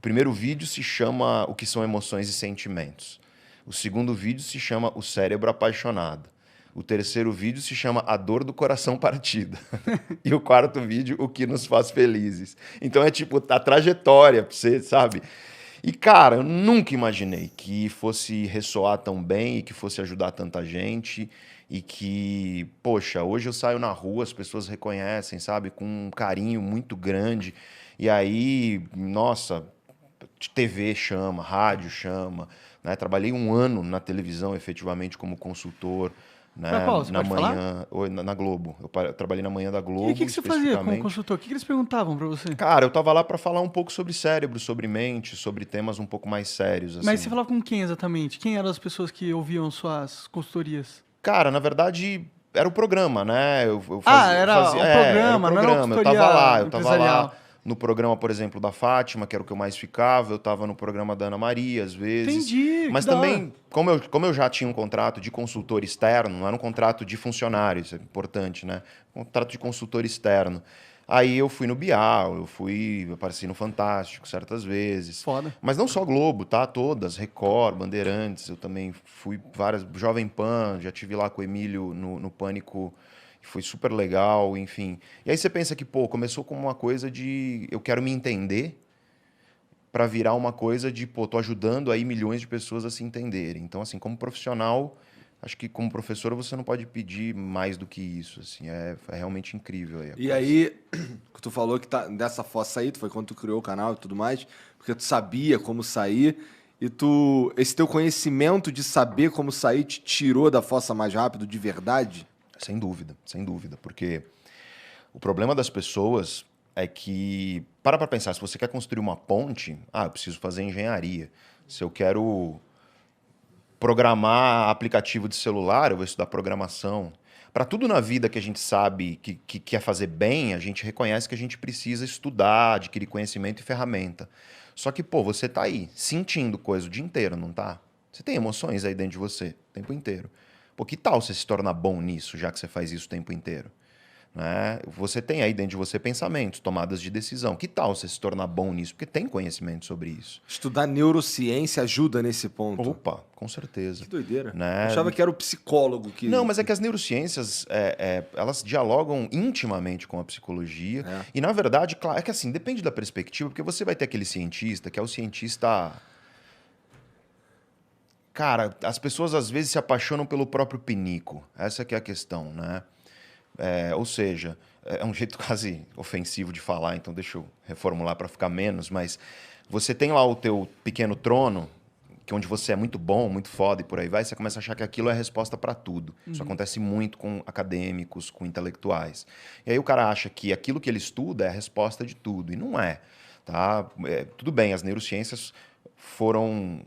O primeiro vídeo se chama O que são emoções e sentimentos. O segundo vídeo se chama O cérebro apaixonado. O terceiro vídeo se chama A dor do coração partida. E o quarto vídeo, O que nos faz felizes. Então é tipo a trajetória pra você, sabe? E, cara, eu nunca imaginei que fosse ressoar tão bem e que fosse ajudar tanta gente e que, poxa, hoje eu saio na rua, as pessoas reconhecem, sabe, com um carinho muito grande. E aí, nossa, TV chama, rádio chama, né? Trabalhei um ano na televisão, efetivamente, como consultor, Pra né? qual? Você Na pode falar? manhã, na Globo. Eu trabalhei na manhã da E o que Globo, que você fazia como especificamente. consultor? O que que eles perguntavam pra você? Cara, eu tava lá para falar um pouco sobre cérebro, sobre mente, sobre temas um pouco mais sérios, Mas você assim. falava com quem exatamente? Quem eram as pessoas que ouviam suas consultorias? Cara, na verdade, era o programa, né? Ah, era um era o programa, não era uma programa. consultoria Eu tava lá empresarial. no programa, por exemplo, da Fátima, que era o que eu mais ficava. Eu tava no programa da Ana Maria, às vezes. Entendi, que Mas da hora. também, como eu já tinha um contrato de consultor externo, não era um contrato de funcionário, isso é importante, né? Um contrato de consultor externo. Aí eu fui no Bial, eu apareci no Fantástico certas vezes. Foda. Mas não só Globo, tá? Todas, Record, Bandeirantes, eu também fui várias, Jovem Pan, já tive lá com o Emílio no Pânico, foi super legal, enfim. E aí você pensa que, pô, começou como uma coisa de eu quero me entender para virar uma coisa de, pô, tô ajudando aí milhões de pessoas a se entenderem. Então, assim, como profissional, acho que como professor você não pode pedir mais do que isso, assim, é realmente incrível aí a E coisa. aí, que tu falou que tá dessa fossa aí, tu foi quando tu criou o canal e tudo mais, porque tu sabia como sair, e esse teu conhecimento de saber como sair te tirou da fossa mais rápido de verdade? Sem dúvida, porque o problema das pessoas é que, para pensar, se você quer construir uma ponte, eu preciso fazer engenharia. Se eu quero programar aplicativo de celular, eu vou estudar programação. Para tudo na vida que a gente sabe que quer fazer bem, a gente reconhece que a gente precisa estudar, adquirir conhecimento e ferramenta. Só que, pô, você tá aí sentindo coisa o dia inteiro, não tá? Você tem emoções aí dentro de você o tempo inteiro. Pô, que tal você se tornar bom nisso, já que você faz isso o tempo inteiro? Né? Você tem aí dentro de você pensamentos, tomadas de decisão. Que tal você se tornar bom nisso? Porque tem conhecimento sobre isso. Estudar neurociência ajuda nesse ponto. Opa, com certeza. Que doideira. Né? Eu achava que era o psicólogo que... Não, mas é que as neurociências, elas dialogam intimamente com a psicologia. É. E, na verdade, claro, é que assim, depende da perspectiva, porque você vai ter aquele cientista, que é o cientista... Cara, as pessoas às vezes se apaixonam pelo próprio pinico. Essa que é a questão, né? Ou seja, é um jeito quase ofensivo de falar, então deixa eu reformular para ficar menos, mas você tem lá o teu pequeno trono, que onde você é muito bom, muito foda e por aí vai, você começa a achar que aquilo é a resposta para tudo. Isso acontece muito com acadêmicos, com intelectuais. E aí o cara acha que aquilo que ele estuda é a resposta de tudo, e não é. Tá? Tudo bem, as neurociências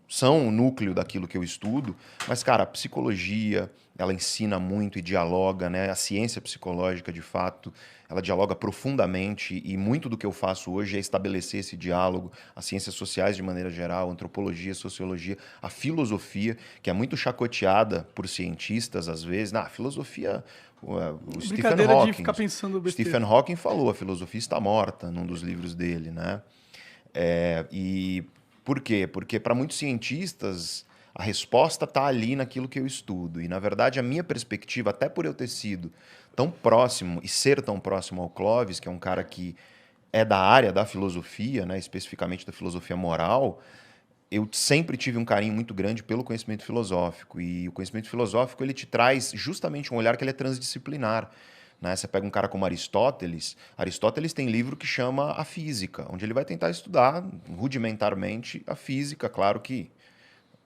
são o núcleo daquilo que eu estudo, mas, cara, a psicologia, ela ensina muito e dialoga, né? A ciência psicológica, de fato, ela dialoga profundamente e muito do que eu faço hoje é estabelecer esse diálogo. As ciências sociais, de maneira geral, antropologia, sociologia, a filosofia, que é muito chacoteada por cientistas, às vezes. A filosofia... O Stephen Brincadeira de Hawking, ficar pensando besteira. Stephen Hawking falou, a filosofia está morta, num dos livros dele, né? E por quê? Porque para muitos cientistas a resposta está ali naquilo que eu estudo. E, na verdade, a minha perspectiva, até por eu ter sido tão próximo e ser tão próximo ao Clóvis, que é um cara que é da área da filosofia, né, especificamente da filosofia moral, eu sempre tive um carinho muito grande pelo conhecimento filosófico. E o conhecimento filosófico ele te traz justamente um olhar que ele é transdisciplinar. Né? Você pega um cara como Aristóteles tem livro que chama A Física, onde ele vai tentar estudar rudimentarmente a física, claro que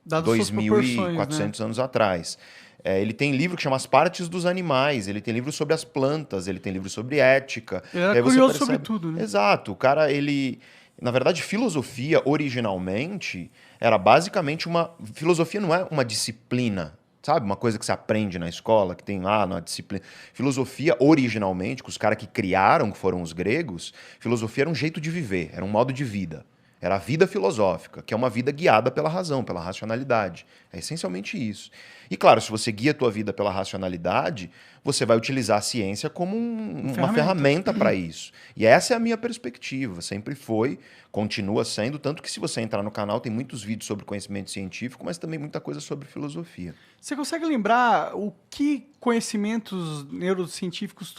Dadas suas proporções, né? 2.400 anos atrás. Ele tem livro que chama As Partes dos Animais, ele tem livro sobre as plantas, ele tem livro sobre ética. Ele E era aí você curioso sobre percebe... tudo, né? Exato. O cara, ele... Na verdade, filosofia, originalmente, era basicamente uma... Filosofia não é uma disciplina, sabe? Uma coisa que você aprende na escola, que tem lá na disciplina. Filosofia, originalmente, com os caras que criaram, que foram os gregos, filosofia era um jeito de viver, era um modo de vida. Era a vida filosófica, que é uma vida guiada pela razão, pela racionalidade. É essencialmente isso. E claro, se você guia a tua vida pela racionalidade, você vai utilizar a ciência como uma ferramenta para isso. E essa é a minha perspectiva. Sempre foi, continua sendo. Tanto que se você entrar no canal, tem muitos vídeos sobre conhecimento científico, mas também muita coisa sobre filosofia. Você consegue lembrar o que conhecimentos neurocientíficos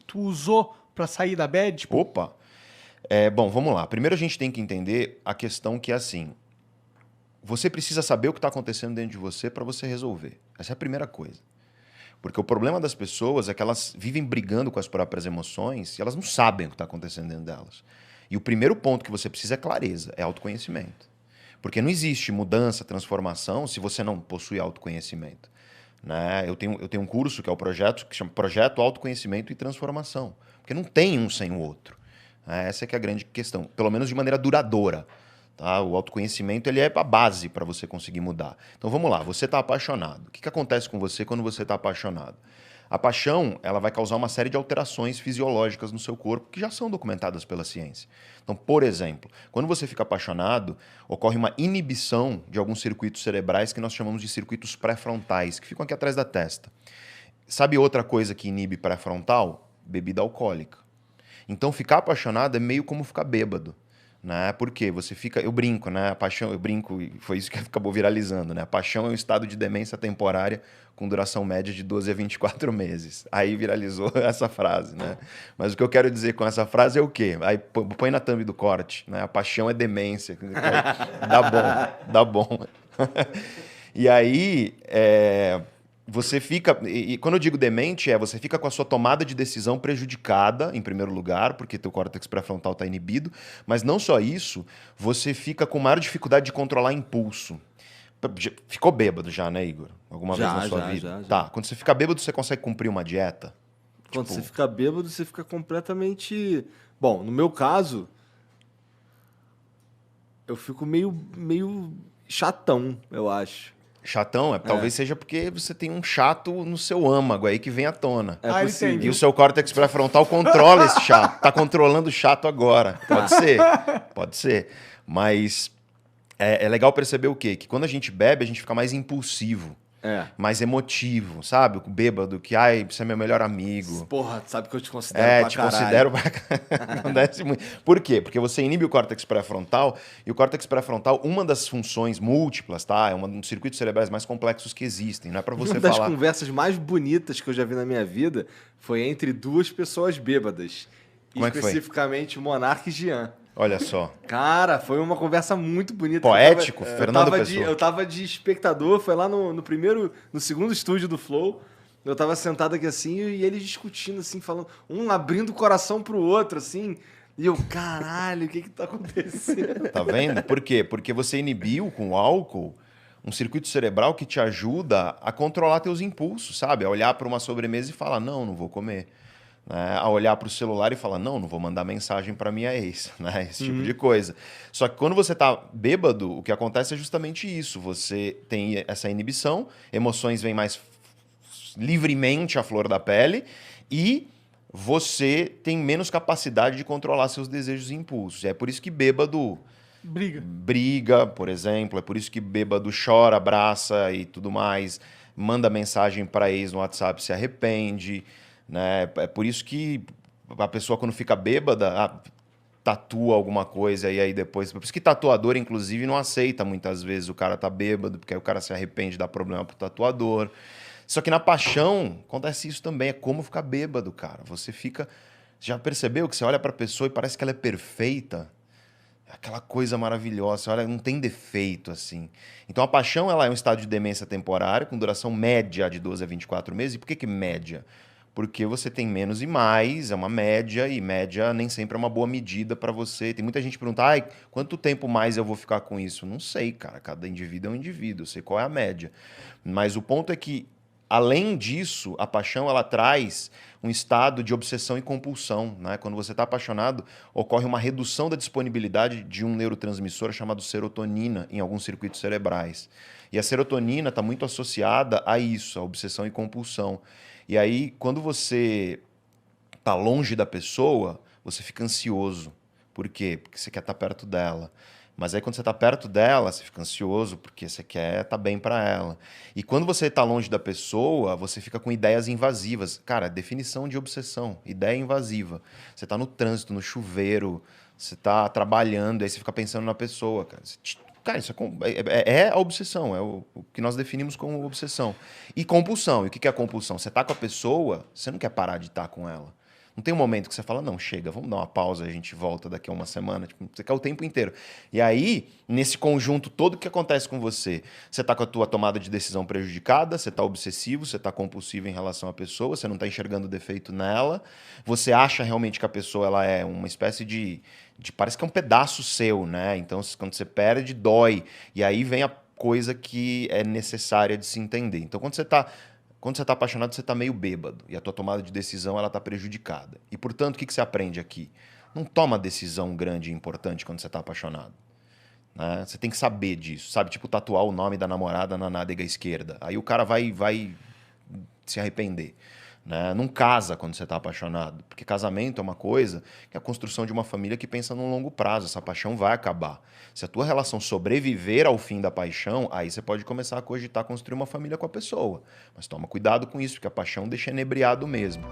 tu usou para sair da bad? Tipo, Opa! Bom, vamos lá. Primeiro a gente tem que entender a questão que é assim. Você precisa saber o que está acontecendo dentro de você para você resolver. Essa é a primeira coisa. Porque o problema das pessoas é que elas vivem brigando com as próprias emoções e elas não sabem o que está acontecendo dentro delas. E o primeiro ponto que você precisa é clareza, é autoconhecimento. Porque não existe mudança, transformação se você não possui autoconhecimento. Né? Eu tenho um curso que é o projeto que chama Projeto Autoconhecimento e Transformação. Porque não tem um sem o outro. Essa é que é a grande questão, pelo menos de maneira duradoura. Tá? O autoconhecimento ele é a base para você conseguir mudar. Então vamos lá, você está apaixonado. O que acontece com você quando você está apaixonado? A paixão ela vai causar uma série de alterações fisiológicas no seu corpo que já são documentadas pela ciência. Então, por exemplo, quando você fica apaixonado, ocorre uma inibição de alguns circuitos cerebrais que nós chamamos de circuitos pré-frontais, que ficam aqui atrás da testa. Sabe outra coisa que inibe pré-frontal? Bebida alcoólica. Então, ficar apaixonado é meio como ficar bêbado. Né? Porque você fica... Eu brinco, né? A paixão, eu brinco, e foi isso que acabou viralizando. Né? A paixão é um estado de demência temporária com duração média de 12 a 24 meses. Aí viralizou essa frase. Né? Mas o que eu quero dizer com essa frase é o quê? Aí põe na thumb do corte. Né? A paixão é demência. Dá bom. E aí... Você fica... E quando eu digo demente, você fica com a sua tomada de decisão prejudicada, em primeiro lugar, porque teu córtex pré-frontal está inibido, mas não só isso, você fica com maior dificuldade de controlar impulso. Ficou bêbado já, né, Igor? Alguma vez na sua vida? Já. Tá, quando você fica bêbado, você consegue cumprir uma dieta? Quando você fica bêbado, você fica completamente... Bom, no meu caso, eu fico meio chatão, eu acho. Chatão? Talvez seja porque você tem um chato no seu âmago aí que vem à tona. É possível. entendi. E o seu córtex pré-frontal controla esse chato. Tá controlando o chato agora. Pode ser? Pode ser. Mas é legal perceber o quê? Que quando a gente bebe, a gente fica mais impulsivo. Mais emotivo, sabe? O bêbado, que, você é meu melhor amigo. Porra, sabe que eu te considero pra te caralho. considero pra... Acontece muito. Por quê? Porque você inibe o córtex pré-frontal, e o córtex pré-frontal, uma das funções múltiplas, tá? É um dos circuitos cerebrais mais complexos que existem. Não é pra você Uma das falar... conversas mais bonitas que eu já vi na minha vida foi entre duas pessoas bêbadas. Como é que foi? Especificamente o Monark e Jean. Olha só. Cara, foi uma conversa muito bonita. Poético, Fernando Pessoa. Eu tava de espectador, foi lá no segundo estúdio do Flow. Eu tava sentado aqui assim e eles discutindo, assim, falando, um abrindo o coração pro outro, assim. E eu, caralho, o que tá acontecendo? Tá vendo? Por quê? Porque você inibiu com o álcool um circuito cerebral que te ajuda a controlar teus impulsos, sabe? A olhar para uma sobremesa e falar, não vou comer. Né? A olhar para o celular e falar, não vou mandar mensagem para minha ex, né? Esse tipo de coisa. Só que quando você está bêbado, o que acontece é justamente isso. Você tem essa inibição, emoções vêm mais livremente à flor da pele e você tem menos capacidade de controlar seus desejos e impulsos. É por isso que bêbado briga, por exemplo. É por isso que bêbado chora, abraça e tudo mais. Manda mensagem para ex no WhatsApp, se arrepende. Né? É por isso que a pessoa, quando fica bêbada, tatua alguma coisa e aí depois... Por isso que tatuador, inclusive, não aceita muitas vezes o cara tá bêbado, porque aí o cara se arrepende, dá problema pro tatuador. Só que na paixão acontece isso também, é como ficar bêbado, cara. Você fica... Já percebeu que você olha pra pessoa e parece que ela é perfeita? Aquela coisa maravilhosa, olha, não tem defeito, assim. Então a paixão ela é um estado de demência temporária, com duração média de 12 a 24 meses. E por que média? Porque você tem menos e mais, é uma média, e média nem sempre é uma boa medida para você. Tem muita gente que pergunta, quanto tempo mais eu vou ficar com isso? Não sei, cara, cada indivíduo é um indivíduo, eu sei qual é a média. Mas o ponto é que, além disso, a paixão ela traz um estado de obsessão e compulsão. Né? Quando você está apaixonado, ocorre uma redução da disponibilidade de um neurotransmissor chamado serotonina em alguns circuitos cerebrais. E a serotonina está muito associada a isso, a obsessão e compulsão. E aí, quando você está longe da pessoa, você fica ansioso. Por quê? Porque você quer estar perto dela. Mas aí quando você tá perto dela, você fica ansioso porque você quer tá bem para ela. E quando você tá longe da pessoa, você fica com ideias invasivas. Cara, definição de obsessão, ideia invasiva. Você tá no trânsito, no chuveiro, você tá trabalhando, aí você fica pensando na pessoa, cara. Cara, isso é a obsessão, é o que nós definimos como obsessão. E compulsão. E o que é compulsão? Você tá com a pessoa, você não quer parar de estar com ela. Não tem um momento que você fala, não, chega, vamos dar uma pausa, a gente volta daqui a uma semana. Tipo, você quer o tempo inteiro. E aí, nesse conjunto todo, o que acontece com você? Você tá com a tua tomada de decisão prejudicada, você tá obsessivo, você tá compulsivo em relação à pessoa, você não tá enxergando defeito nela, você acha realmente que a pessoa ela é uma espécie parece que é um pedaço seu, né? Então, quando você perde, dói. E aí vem a coisa que é necessária de se entender. Então, quando você tá apaixonado, você tá meio bêbado. E a tua tomada de decisão, ela tá prejudicada. E, portanto, o que você aprende aqui? Não toma decisão grande e importante quando você tá apaixonado. Né? Você tem que saber disso. Sabe? Tipo, tatuar o nome da namorada na nádega esquerda. Aí o cara vai se arrepender. Né? Não casa quando você está apaixonado, porque casamento é uma coisa que é a construção de uma família que pensa num longo prazo. Essa paixão vai acabar. Se a tua relação sobreviver ao fim da paixão, aí você pode começar a cogitar construir uma família com a pessoa. Mas toma cuidado com isso, porque a paixão deixa inebriado mesmo.